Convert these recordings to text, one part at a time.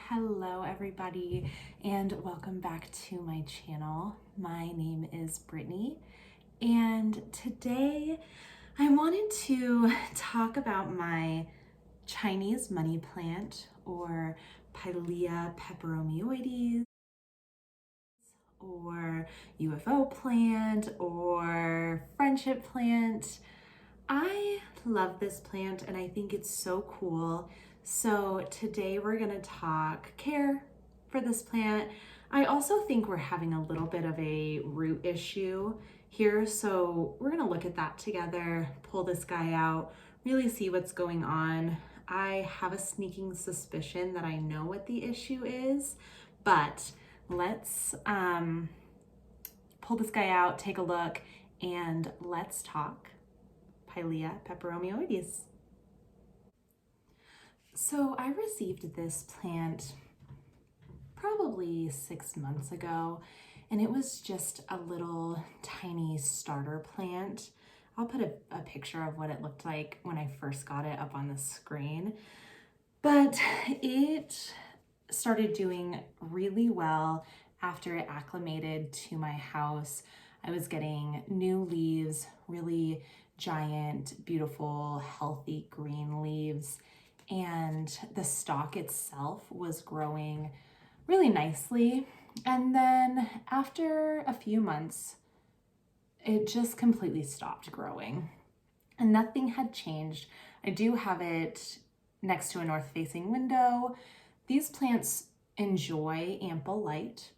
Hello everybody and welcome back to my channel. My name is Brittany and today I wanted to talk about my Chinese money plant or Pilea Peperomiodes or UFO plant or friendship plant. I love this plant and I think it's so cool. So today we're gonna talk care for this plant. I also think we're having a little bit of a root issue here. So we're gonna look at that together, pull this guy out, really see what's going on. I have a sneaking suspicion that I know what the issue is, but let's pull this guy out, take a look, and let's talk Pilea Peperomiodes. So I received this plant probably 6 months ago, and it was just a little tiny starter plant. I'll put a picture of what it looked like when I first got it up on the screen, but it started doing really well after it acclimated to my house. I was getting new leaves, really giant, beautiful, healthy green leaves, and the stalk itself was growing really nicely. And then after a few months, it just completely stopped growing and nothing had changed. I do have it next to a north-facing window. These plants enjoy ample light,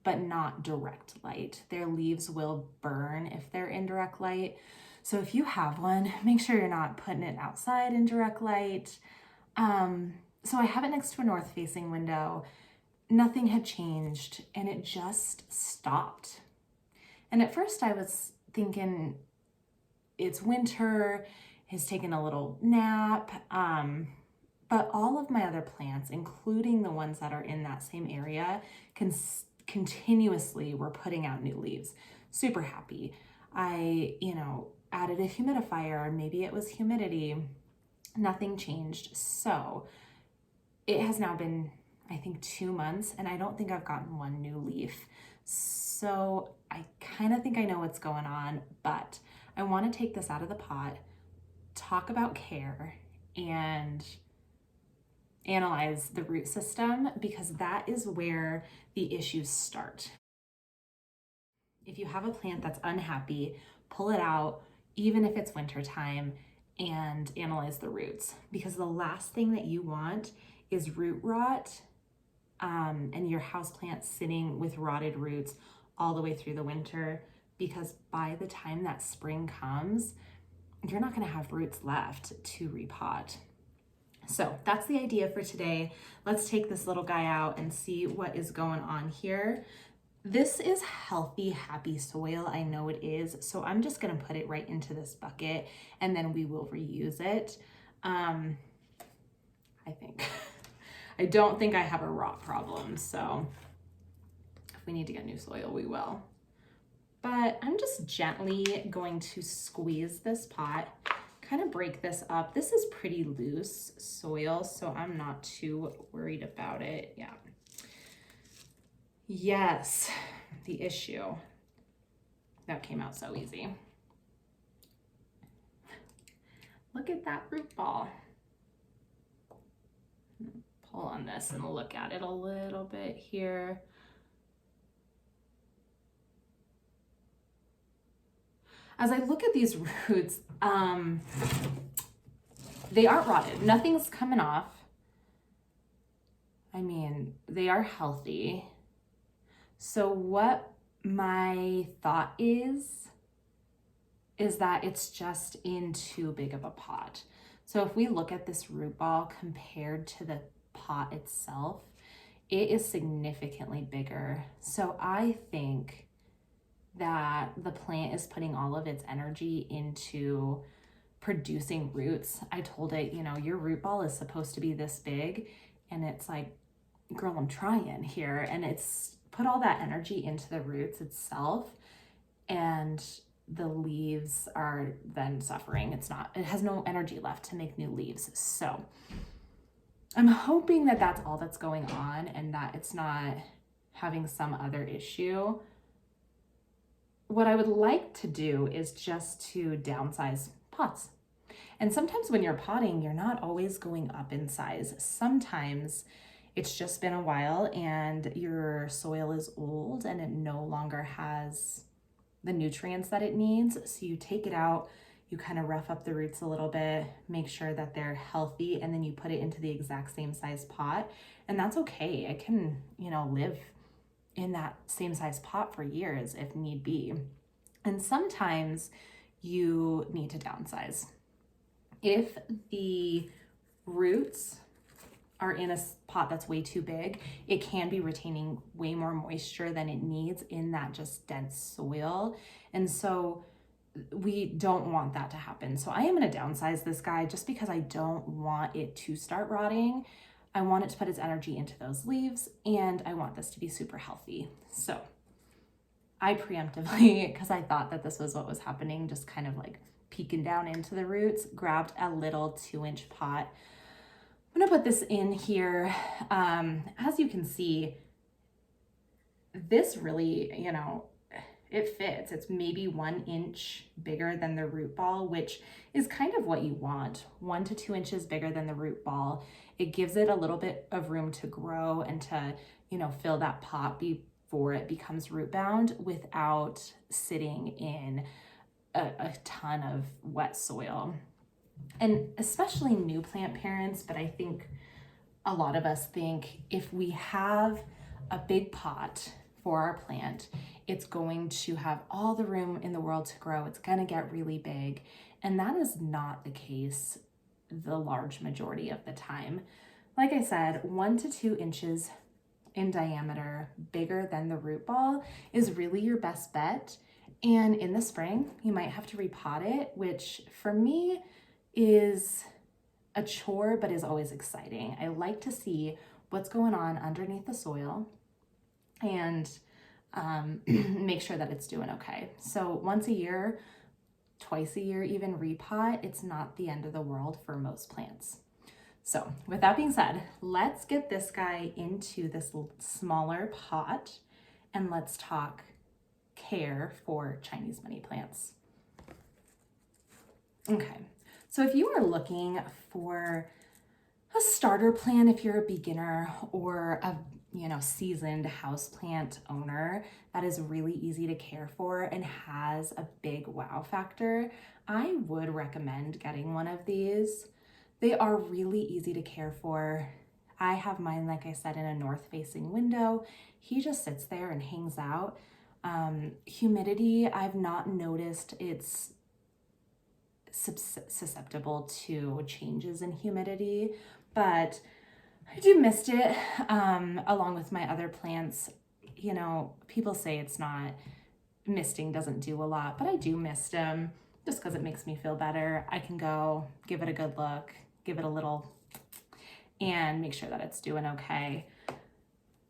but not direct light. Their leaves will burn if they're in direct light. So if you have one, make sure you're not putting it outside in direct light. So I have it next to a north-facing window. Nothing had changed and it just stopped. And at first I was thinking it's winter, he's taken a little nap, but all of my other plants, including the ones that are in that same area, continuously were putting out new leaves. Super happy. I, added a humidifier, maybe it was humidity. Nothing changed. So it has now been, I think, 2 months and I don't think I've gotten one new leaf. So I kind of think I know what's going on, but I want to take this out of the pot, talk about care, and analyze the root system because that is where the issues start. If you have a plant that's unhappy, pull it out, even if it's wintertime, and analyze the roots, because the last thing that you want is root rot and your houseplant sitting with rotted roots all the way through the winter, because by the time that spring comes, you're not going to have roots left to repot. So that's the idea for today. Let's take this little guy out and see what is going on here. This is healthy, happy soil. I know it is. So I'm just going to put it right into this bucket and then we will reuse it. I think. I don't think I have a rot problem. So if we need to get new soil, we will. But I'm just gently going to squeeze this pot, kind of break this up. This is pretty loose soil, so I'm not too worried about it. Yeah. Yes, the issue. That came out so easy. Look at that root ball. Pull on this and look at it a little bit here. As I look at these roots, they aren't rotted. Nothing's coming off. I mean, they are healthy. So what my thought is that it's just in too big of a pot. So if we look at this root ball compared to the pot itself, it is significantly bigger. So I think that the plant is putting all of its energy into producing roots. I told it, your root ball is supposed to be this big, and it's like, girl, I'm trying here. And it's put all that energy into the roots itself, and the leaves are then suffering. It has no energy left to make new leaves. So I'm hoping that that's all that's going on and that it's not having some other issue. What I would like to do is just to downsize pots. And sometimes when you're potting, you're not always going up in size. Sometimes it's just been a while and your soil is old and it no longer has the nutrients that it needs. So you take it out, you kind of rough up the roots a little bit, make sure that they're healthy, and then you put it into the exact same size pot. And that's okay. It can, live in that same size pot for years if need be. And sometimes you need to downsize. If the roots are in a pot that's way too big, it can be retaining way more moisture than it needs in that just dense soil. And so we don't want that to happen. So I am going to downsize this guy just because I don't want it to start rotting. I want it to put its energy into those leaves, and I want this to be super healthy. So I preemptively, because I thought that this was what was happening, just kind of like peeking down into the roots, grabbed a little 2-inch pot. I'm gonna put this in here. As you can see, this really, it fits. It's maybe 1 inch bigger than the root ball, which is kind of what you want. 1 to 2 inches bigger than the root ball. It gives it a little bit of room to grow and to, fill that pot before it becomes root bound without sitting in a ton of wet soil. And especially new plant parents, but I think a lot of us think if we have a big pot for our plant, it's going to have all the room in the world to grow. It's going to get really big. And that is not the case the large majority of the time. Like I said, 1 to 2 inches in diameter, bigger than the root ball, is really your best bet. And in the spring, you might have to repot it, which for me is a chore, but is always exciting. I like to see what's going on underneath the soil and make sure that it's doing okay. So once a year, twice a year, even repot, it's not the end of the world for most plants. So with that being said, let's get this guy into this smaller pot and let's talk care for Chinese money plants. Okay, so if you are looking for a starter plant, if you're a beginner or a seasoned houseplant owner that is really easy to care for and has a big wow factor, I would recommend getting one of these. They are really easy to care for. I have mine, like I said, in a north-facing window. He just sits there and hangs out. Humidity, I've not noticed it's susceptible to changes in humidity, but I do mist it along with my other plants. People say it's not, misting doesn't do a lot, but I do mist them just because it makes me feel better. I can go give it a good look, give it a little, and make sure that it's doing okay.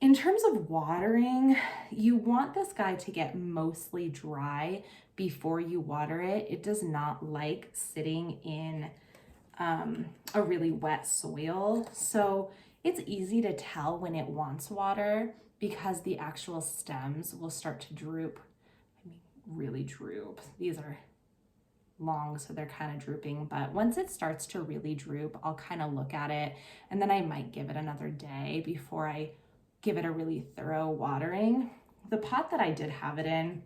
In terms of watering, you want this guy to get mostly dry before you water it. It does not like sitting in a really wet soil. So it's easy to tell when it wants water because the actual stems will start to droop. Really droop. These are long, so they're kind of drooping, but once it starts to really droop, I'll kind of look at it, and then I might give it another day before I give it a really thorough watering. The pot that I did have it in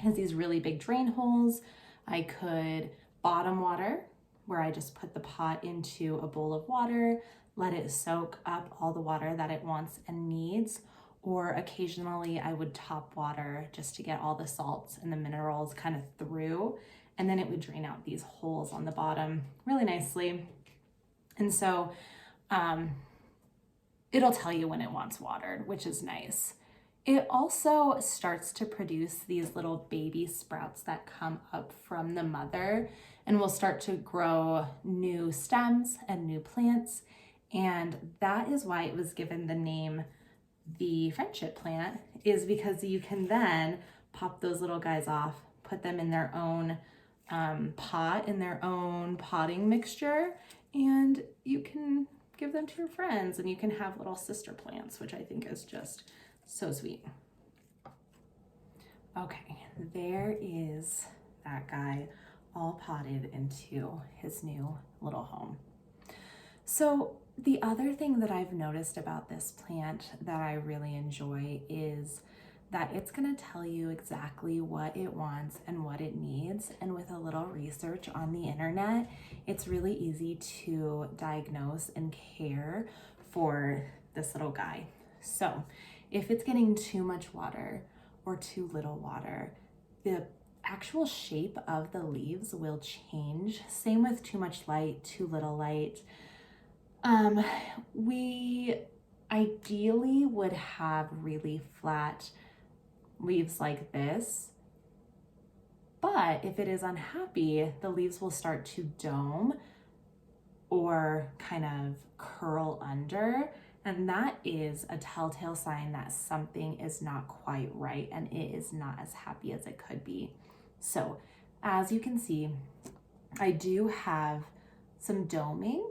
has these really big drain holes. I could bottom water, where I just put the pot into a bowl of water, let it soak up all the water that it wants and needs, or occasionally I would top water just to get all the salts and the minerals kind of through, and then it would drain out these holes on the bottom really nicely. And so it'll tell you when it wants watered, which is nice. It also starts to produce these little baby sprouts that come up from the mother and will start to grow new stems and new plants. And that is why it was given the name the friendship plant, is because you can then pop those little guys off, put them in their own pot, in their own potting mixture, and you can give them to your friends, and you can have little sister plants, which I think is just so sweet. Okay, there is that guy all potted into his new little home. So the other thing that I've noticed about this plant that I really enjoy is that it's going to tell you exactly what it wants and what it needs. And with a little research on the internet, it's really easy to diagnose and care for this little guy. So if it's getting too much water or too little water, the actual shape of the leaves will change. Same with too much light, too little light. We ideally would have really flat leaves like this, but if it is unhappy, the leaves will start to dome or kind of curl under, and that is a telltale sign that something is not quite right and it is not as happy as it could be. So as you can see, I do have some doming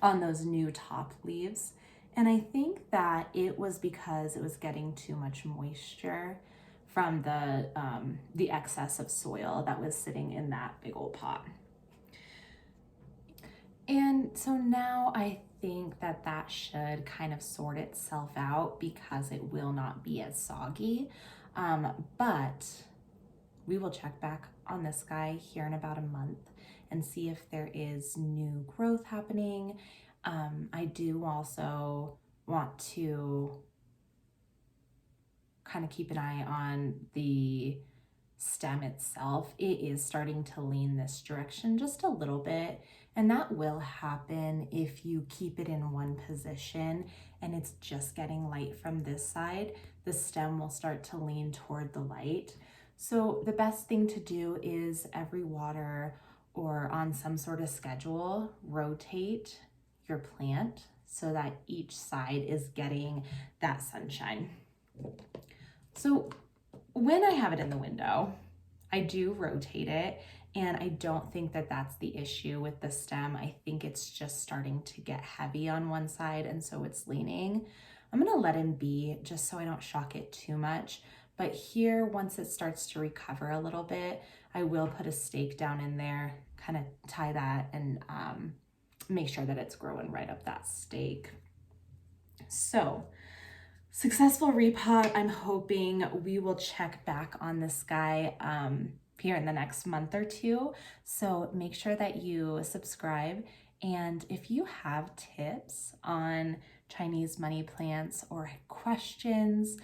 on those new top leaves. And I think that it was because it was getting too much moisture from the excess of soil that was sitting in that big old pot. And so now I think that that should kind of sort itself out because it will not be as soggy. But we will check back on this guy here in about a month and see if there is new growth happening. I do also want to kind of keep an eye on the stem itself. It is starting to lean this direction just a little bit, and that will happen if you keep it in one position and it's just getting light from this side. The stem will start to lean toward the light. So the best thing to do is every water or on some sort of schedule, rotate your plant so that each side is getting that sunshine. So when I have it in the window, I do rotate it, and I don't think that that's the issue with the stem. I think it's just starting to get heavy on one side, and so it's leaning. I'm gonna let him be just so I don't shock it too much. But here, once it starts to recover a little bit, I will put a stake down in there, kind of tie that and make sure that it's growing right up that stake. So, successful repot. I'm hoping we will check back on this guy here in the next month or two. So make sure that you subscribe. And if you have tips on Chinese money plants or questions,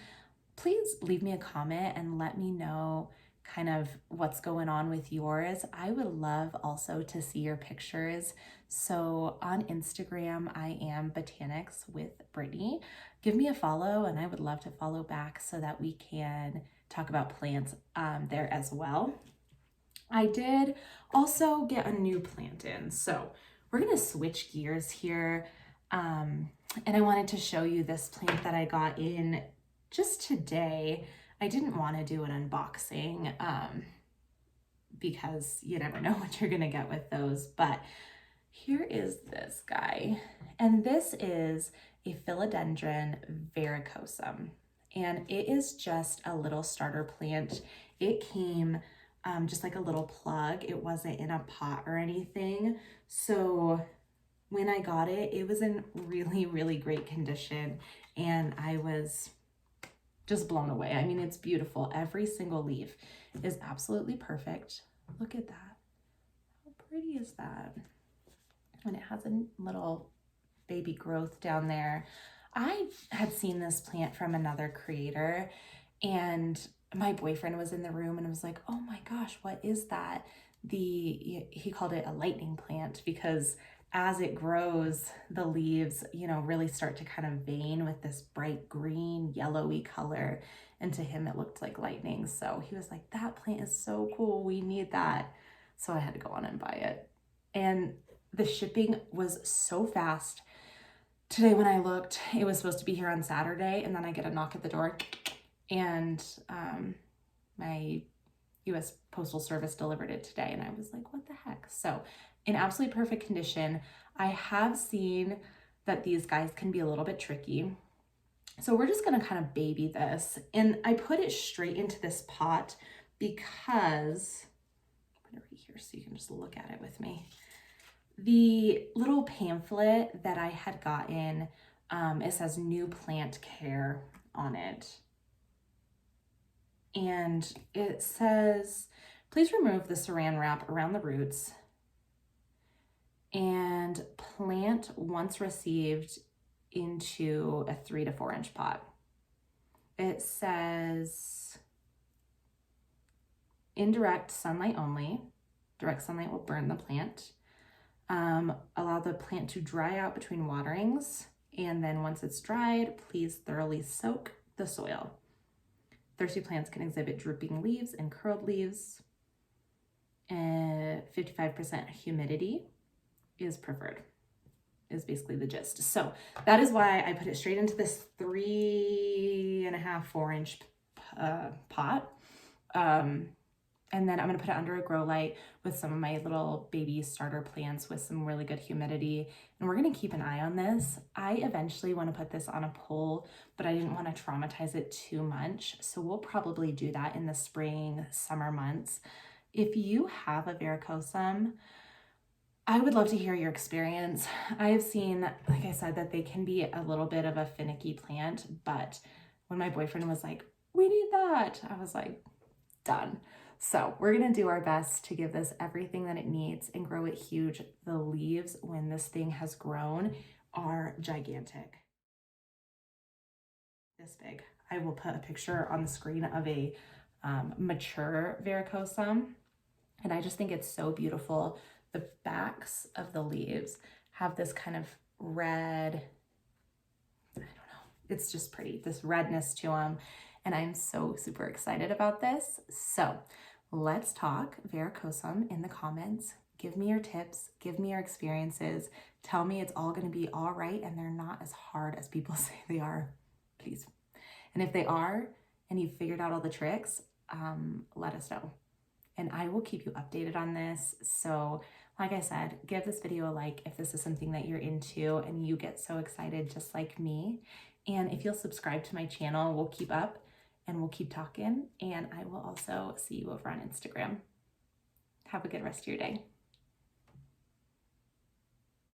please leave me a comment and let me know kind of what's going on with yours. I would love also to see your pictures. So on Instagram, I am Botanics with Brittany. Give me a follow, and I would love to follow back so that we can talk about plants there as well. I did also get a new plant in. So we're gonna switch gears here. And I wanted to show you this plant that I got in just today. I didn't want to do an unboxing because you never know what you're gonna get with those, but here is this guy. And this is a philodendron Verracosum, and it is just a little starter plant. It came just like a little plug. It wasn't in a pot or anything. So when I got it, it was in really, really great condition, and I was just blown away. I mean, it's beautiful. Every single leaf is absolutely perfect. Look at that. How pretty is that? And it has a little baby growth down there. I had seen this plant from another creator, and my boyfriend was in the room and was like, oh my gosh, what is that? He called it a lightning plant because as it grows, the leaves, really start to kind of vein with this bright green, yellowy color. And to him, it looked like lightning. So he was like, that plant is so cool. We need that. So I had to go on and buy it. And the shipping was so fast. Today when I looked, it was supposed to be here on Saturday, and then I get a knock at the door, and my US Postal Service delivered it today, and I was like, what the heck? So in absolutely perfect condition. I have seen that these guys can be a little bit tricky. So we're just gonna kind of baby this. And I put it straight into this pot because, put it right here so you can just look at it with me. The little pamphlet that I had gotten, it says new plant care on it. And it says, please remove the saran wrap around the roots and plant once received into a 3 to 4 inch pot. It says indirect sunlight only. Direct sunlight will burn the plant. Allow the plant to dry out between waterings. And then once it's dried, please thoroughly soak the soil. Thirsty plants can exhibit drooping leaves and curled leaves. 55% humidity is preferred, is basically the gist. So that is why I put it straight into this 3.5, 4 inch pot. And then I'm gonna put it under a grow light with some of my little baby starter plants with some really good humidity. And we're gonna keep an eye on this. I eventually wanna put this on a pole, but I didn't wanna traumatize it too much. So we'll probably do that in the spring, summer months. If you have a Verracosum, I would love to hear your experience. I have seen, like I said, that they can be a little bit of a finicky plant, but when my boyfriend was like, we need that, I was like, done. So we're gonna do our best to give this everything that it needs and grow it huge. The leaves, when this thing has grown, are gigantic. This big. I will put a picture on the screen of a mature Verracosum, and I just think it's so beautiful. The backs of the leaves have this kind of red, I don't know, it's just pretty, this redness to them. And I'm so super excited about this. So let's talk Verracosum in the comments. Give me your tips, give me your experiences. Tell me it's all gonna be all right and they're not as hard as people say they are, please. And if they are, and you've figured out all the tricks, let us know. And I will keep you updated on this. So like I said, give this video a like if this is something that you're into and you get so excited just like me. And if you'll subscribe to my channel, we'll keep up and we'll keep talking. And I will also see you over on Instagram. Have a good rest of your day.